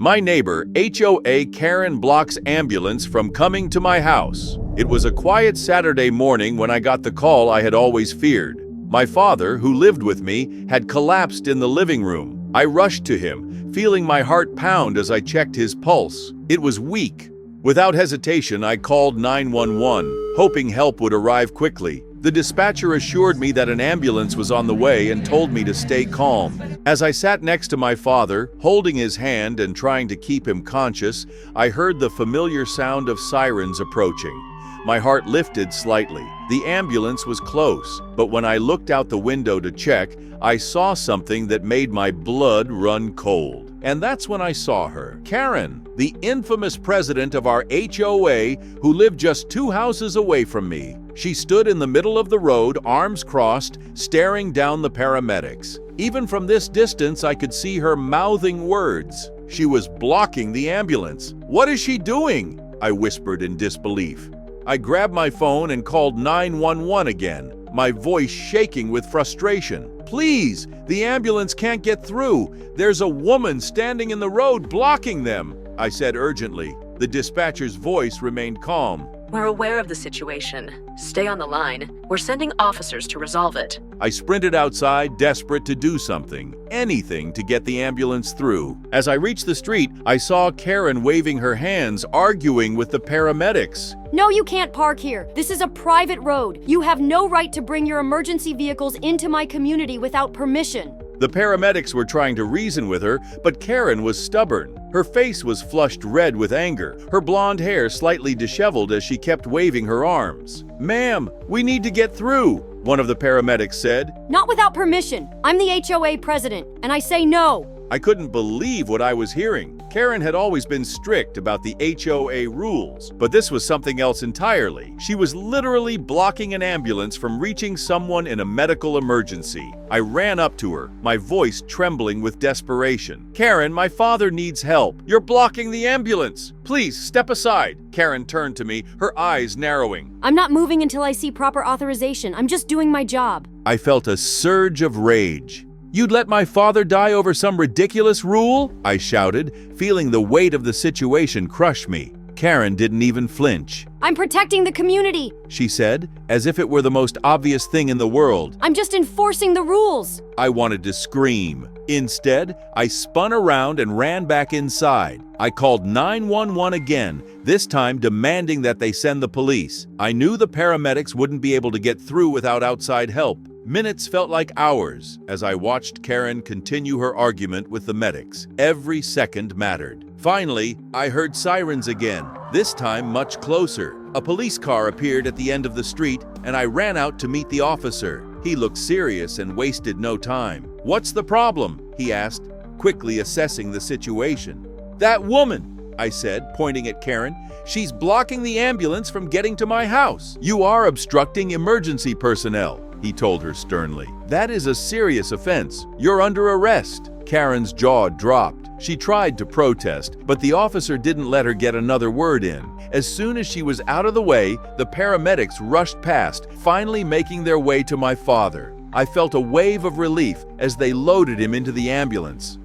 My neighbor, HOA Karen, blocks ambulance from coming to my house. It was a quiet Saturday morning when I got the call I had always feared. My father, who lived with me, had collapsed in the living room. I rushed to him, feeling my heart pound as I checked his pulse. It was weak. Without hesitation, I called 911, hoping help would arrive quickly. The dispatcher assured me that an ambulance was on the way and told me to stay calm. As I sat next to my father, holding his hand and trying to keep him conscious, I heard the familiar sound of sirens approaching. My heart lifted slightly. The ambulance was close, but when I looked out the window to check, I saw something that made my blood run cold. And that's when I saw her. Karen, the infamous president of our HOA, who lived just 2 houses away from me. She stood in the middle of the road, arms crossed, staring down the paramedics. Even from this distance, I could see her mouthing words. She was blocking the ambulance. "What is she doing?" I whispered in disbelief. I grabbed my phone and called 911 again, my voice shaking with frustration. "Please, the ambulance can't get through. There's a woman standing in the road blocking them," I said urgently. The dispatcher's voice remained calm. "We're aware of the situation. Stay on the line. We're sending officers to resolve it." I sprinted outside, desperate to do something, anything to get the ambulance through. As I reached the street, I saw Karen waving her hands, arguing with the paramedics. "No, you can't park here. This is a private road. You have no right to bring your emergency vehicles into my community without permission." The paramedics were trying to reason with her, but Karen was stubborn. Her face was flushed red with anger, her blonde hair slightly disheveled as she kept waving her arms. "Ma'am, we need to get through," one of the paramedics said. "Not without permission. I'm the HOA president, and I say no." I couldn't believe what I was hearing. Karen had always been strict about the HOA rules, but this was something else entirely. She was literally blocking an ambulance from reaching someone in a medical emergency. I ran up to her, my voice trembling with desperation. "Karen, my father needs help. You're blocking the ambulance. Please, step aside." Karen turned to me, her eyes narrowing. "I'm not moving until I see proper authorization. I'm just doing my job." I felt a surge of rage. "You'd let my father die over some ridiculous rule?" I shouted, feeling the weight of the situation crush me. Karen didn't even flinch. "I'm protecting the community," she said, as if it were the most obvious thing in the world. "I'm just enforcing the rules." I wanted to scream. Instead, I spun around and ran back inside. I called 911 again, this time demanding that they send the police. I knew the paramedics wouldn't be able to get through without outside help. Minutes felt like hours as I watched Karen continue her argument with the medics. Every second mattered. Finally, I heard sirens again, this time much closer. A police car appeared at the end of the street, and I ran out to meet the officer. He looked serious and wasted no time. "What's the problem?" he asked, quickly assessing the situation. "That woman," I said, pointing at Karen. "She's blocking the ambulance from getting to my house." "You are obstructing emergency personnel," he told her sternly. "That is a serious offense. You're under arrest." Karen's jaw dropped. She tried to protest, but the officer didn't let her get another word in. As soon as she was out of the way, the paramedics rushed past, finally making their way to my father. I felt a wave of relief as they loaded him into the ambulance.